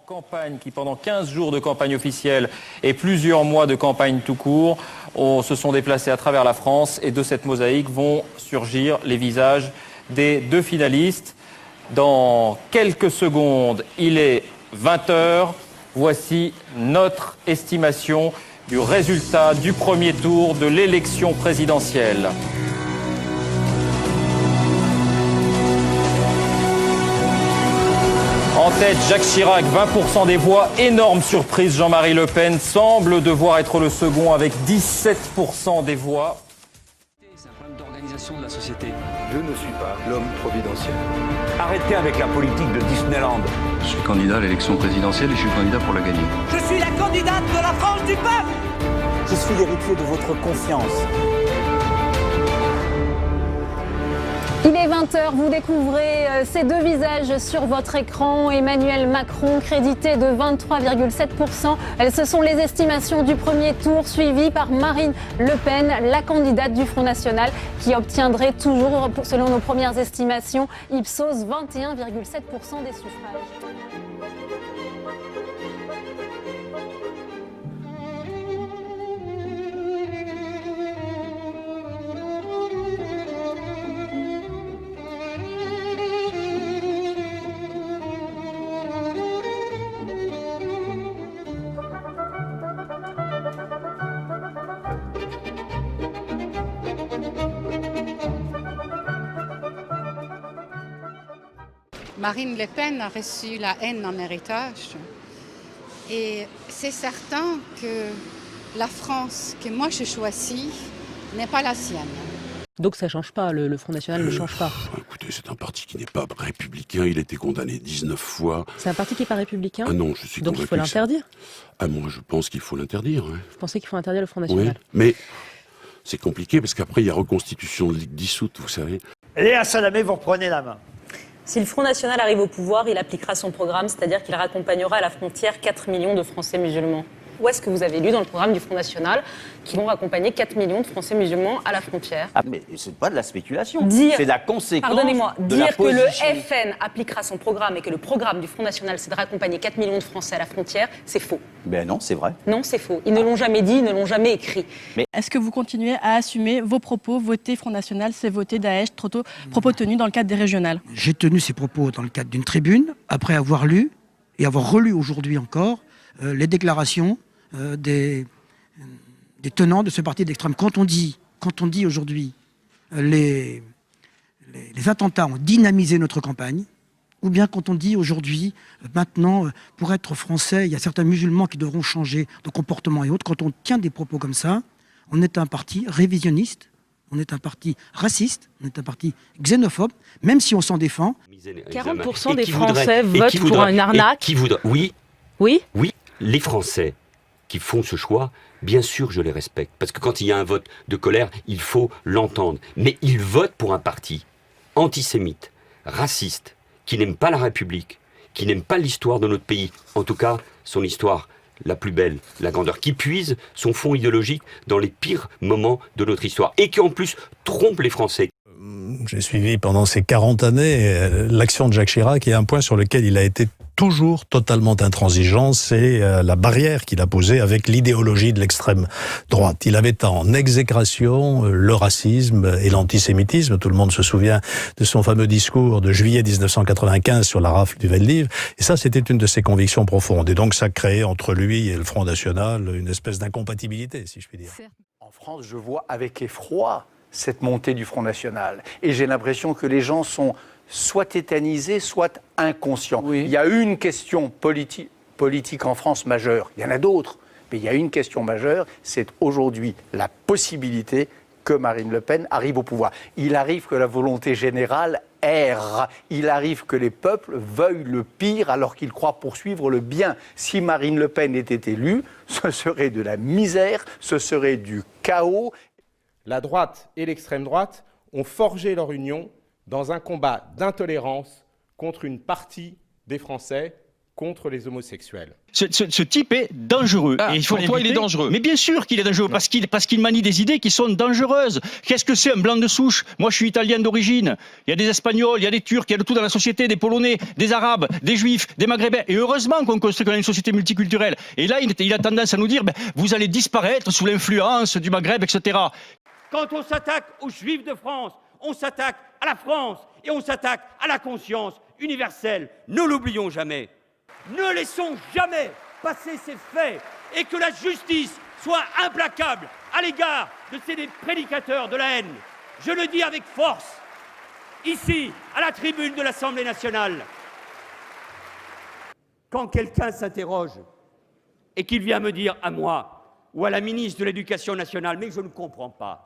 Campagne qui, pendant 15 jours de campagne officielle et plusieurs mois de campagne tout court, se sont déplacés à travers la France et de cette mosaïque vont surgir les visages des deux finalistes. Dans quelques secondes, il est 20h. Voici notre estimation du résultat du premier tour de l'élection présidentielle. En tête, Jacques Chirac, 20% des voix. Énorme surprise, Jean-Marie Le Pen semble devoir être le second avec 17% des voix. C'est un problème d'organisation de la société. Je ne suis pas l'homme providentiel. Arrêtez avec la politique de Disneyland. Je suis candidat à l'élection présidentielle et je suis candidat pour la gagner. Je suis la candidate de la France du peuple. Je suis l'héritier de votre confiance. Il est 20h, vous découvrez ces deux visages sur votre écran. Emmanuel Macron, crédité de 23,7%. Ce sont les estimations du premier tour, suivies par Marine Le Pen, la candidate du Front National, qui obtiendrait toujours, selon nos premières estimations, Ipsos 21,7% des suffrages. Marine Le Pen a reçu la haine en héritage et c'est certain que la France que moi je choisis n'est pas la sienne. Donc ça ne change pas, le Front National ne change pas. Écoutez, c'est un parti qui n'est pas républicain, il a été condamné 19 fois. C'est un parti qui n'est pas républicain? Ah non, je suis donc il faut l'interdire? Ah moi je pense qu'il faut l'interdire. Hein. Vous pensez qu'il faut interdire le Front National? Oui, mais c'est compliqué parce qu'après il y a reconstitution de Ligue dissoute, vous savez. Léa Salamé, vous reprenez la main. Si le Front National arrive au pouvoir, il appliquera son programme, c'est-à-dire qu'il raccompagnera à la frontière 4 millions de Français musulmans. Où est-ce que vous avez lu dans le programme du Front National qu'ils vont raccompagner 4 millions de Français musulmans à la frontière? Ah, mais c'est pas de la spéculation, c'est la conséquence. Pardonnez-moi, de la dire que le FN appliquera son programme et que le programme du Front National c'est de raccompagner 4 millions de Français à la frontière, c'est faux. Ben non, c'est vrai. Non, c'est faux. Ils ne l'ont jamais dit, ils ne l'ont jamais écrit. Mais est-ce que vous continuez à assumer vos propos? Voter Front National, c'est voter Daesh, propos tenus dans le cadre des régionales? J'ai tenu ces propos dans le cadre d'une tribune, après avoir lu et avoir relu aujourd'hui encore les déclarations des tenants de ce parti d'extrême. Quand on dit aujourd'hui les attentats ont dynamisé notre campagne, ou bien quand on dit aujourd'hui, maintenant, pour être français, il y a certains musulmans qui devront changer de comportement et autres, quand on tient des propos comme ça, on est un parti révisionniste, on est un parti raciste, on est un parti xénophobe, même si on s'en défend. 40% des Français votent pour une arnaque. Oui. Oui. Oui, les Français qui font ce choix, bien sûr je les respecte. Parce que quand il y a un vote de colère, il faut l'entendre. Mais ils votent pour un parti antisémite, raciste, qui n'aime pas la République, qui n'aime pas l'histoire de notre pays. En tout cas, son histoire la plus belle, la grandeur, qui puise son fond idéologique dans les pires moments de notre histoire. Et qui en plus trompe les Français. J'ai suivi pendant ces 40 années l'action de Jacques Chirac et un point sur lequel il a été toujours totalement intransigeant, c'est la barrière qu'il a posée avec l'idéologie de l'extrême droite. Il avait en exécration le racisme et l'antisémitisme. Tout le monde se souvient de son fameux discours de juillet 1995 sur la rafle du Veldiv. Et ça, c'était une de ses convictions profondes. Et donc, ça créait entre lui et le Front National une espèce d'incompatibilité, si je puis dire. En France, je vois avec effroi cette montée du Front National. Et j'ai l'impression que les gens sont soit tétanisés, soit inconscients. Oui. Il y a une question politique en France majeure. Il y en a d'autres, mais il y a une question majeure, c'est aujourd'hui la possibilité que Marine Le Pen arrive au pouvoir. Il arrive que la volonté générale erre. Il arrive que les peuples veuillent le pire alors qu'ils croient poursuivre le bien. Si Marine Le Pen était élue, ce serait de la misère, ce serait du chaos. La droite et l'extrême droite ont forgé leur union dans un combat d'intolérance contre une partie des Français contre les homosexuels. Ce type est dangereux. Et il faut pour toi, il est dangereux. Mais bien sûr qu'il est dangereux, parce qu'il manie des idées qui sont dangereuses. Qu'est-ce que c'est un blanc de souche? Moi, je suis italien d'origine. Il y a des Espagnols, il y a des Turcs, il y a de tout dans la société, des Polonais, des Arabes, des Juifs, des Maghrébins. Et heureusement qu'on construit quand même une société multiculturelle. Et là, il a tendance à nous dire, vous allez disparaître sous l'influence du Maghreb, etc. Quand on s'attaque aux Juifs de France, on s'attaque à la France et on s'attaque à la conscience universelle. Ne l'oublions jamais. Ne laissons jamais passer ces faits et que la justice soit implacable à l'égard de ces prédicateurs de la haine. Je le dis avec force, ici, à la tribune de l'Assemblée nationale. Quand quelqu'un s'interroge et qu'il vient me dire à moi ou à la ministre de l'Éducation nationale, mais je ne comprends pas,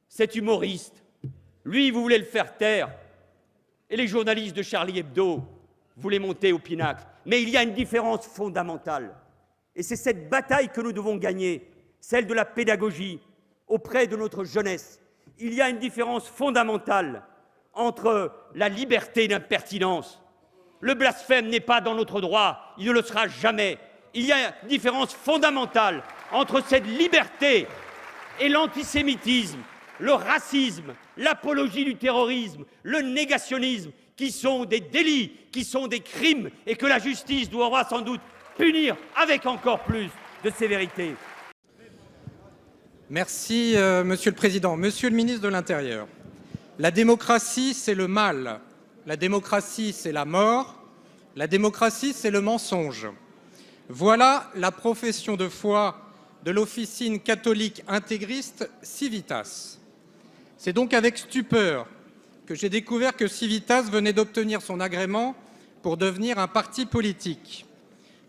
cet humoriste, lui, vous voulez le faire taire, et les journalistes de Charlie Hebdo voulaient monter au pinacle. Mais il y a une différence fondamentale, et c'est cette bataille que nous devons gagner, celle de la pédagogie auprès de notre jeunesse. Il y a une différence fondamentale entre la liberté d'impertinence. Le blasphème n'est pas dans notre droit, il ne le sera jamais. Il y a une différence fondamentale entre cette liberté et l'antisémitisme, le racisme, l'apologie du terrorisme, le négationnisme, qui sont des délits, qui sont des crimes, et que la justice devra sans doute punir avec encore plus de sévérité. Merci, Monsieur le Président. Monsieur le ministre de l'Intérieur, la démocratie, c'est le mal. La démocratie, c'est la mort. La démocratie, c'est le mensonge. Voilà la profession de foi de l'officine catholique intégriste Civitas. C'est donc avec stupeur que j'ai découvert que Civitas venait d'obtenir son agrément pour devenir un parti politique.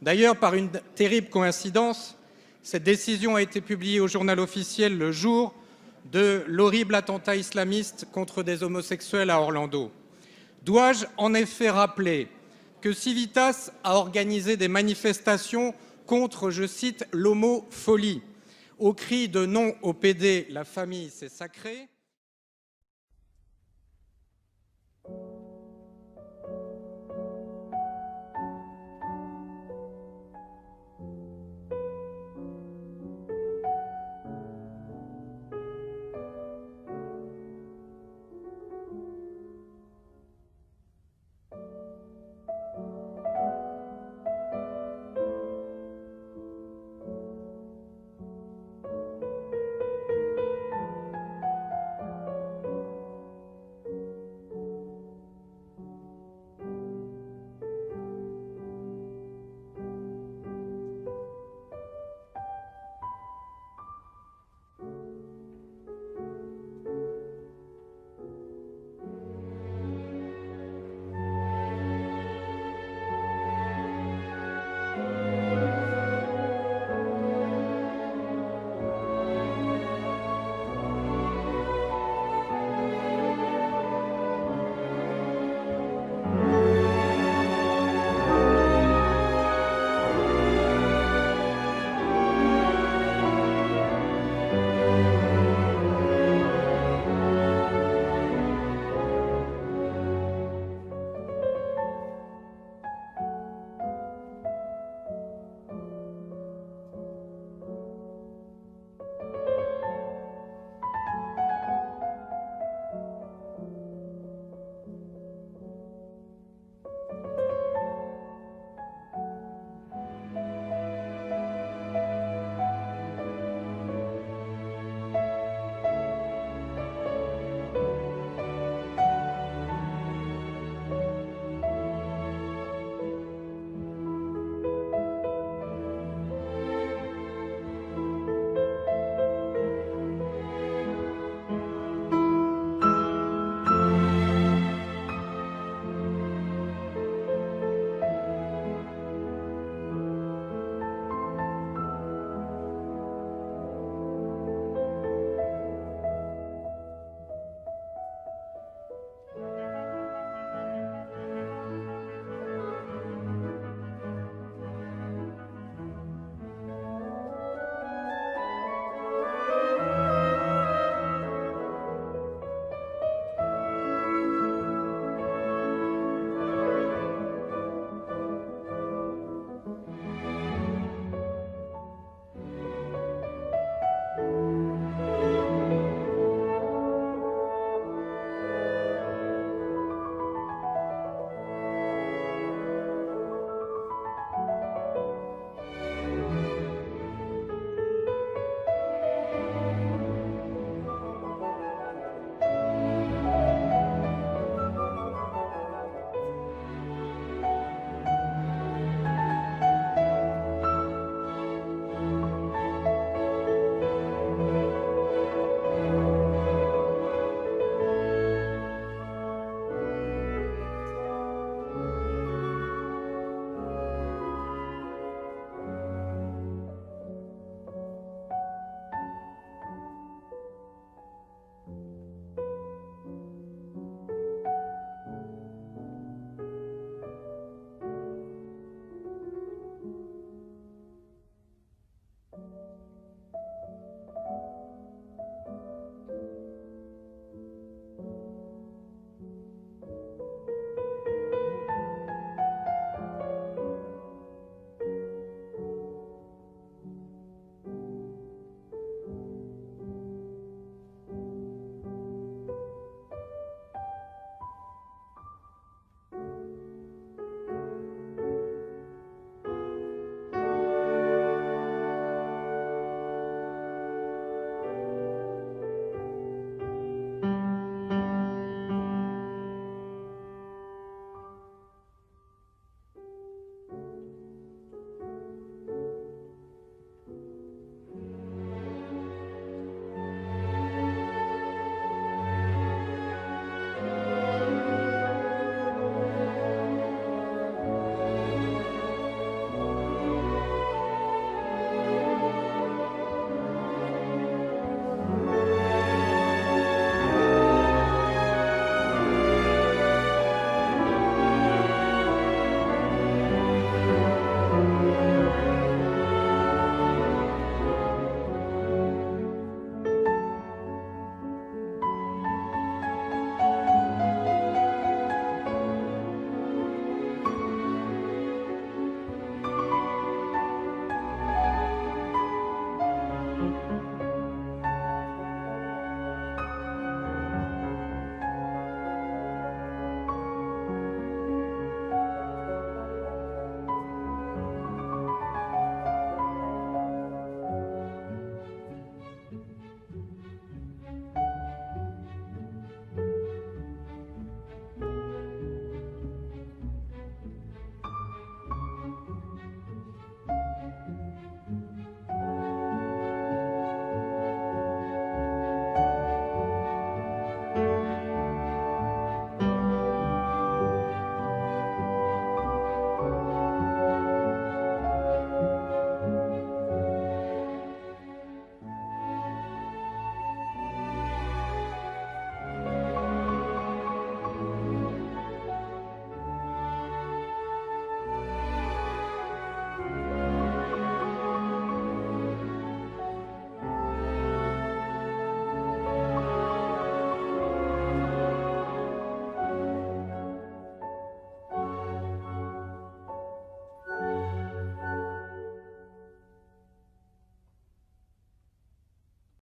D'ailleurs, par une terrible coïncidence, cette décision a été publiée au journal officiel le jour de l'horrible attentat islamiste contre des homosexuels à Orlando. Dois-je en effet rappeler que Civitas a organisé des manifestations contre, je cite, l'homophobie, au cri de non au PD, la famille c'est sacré.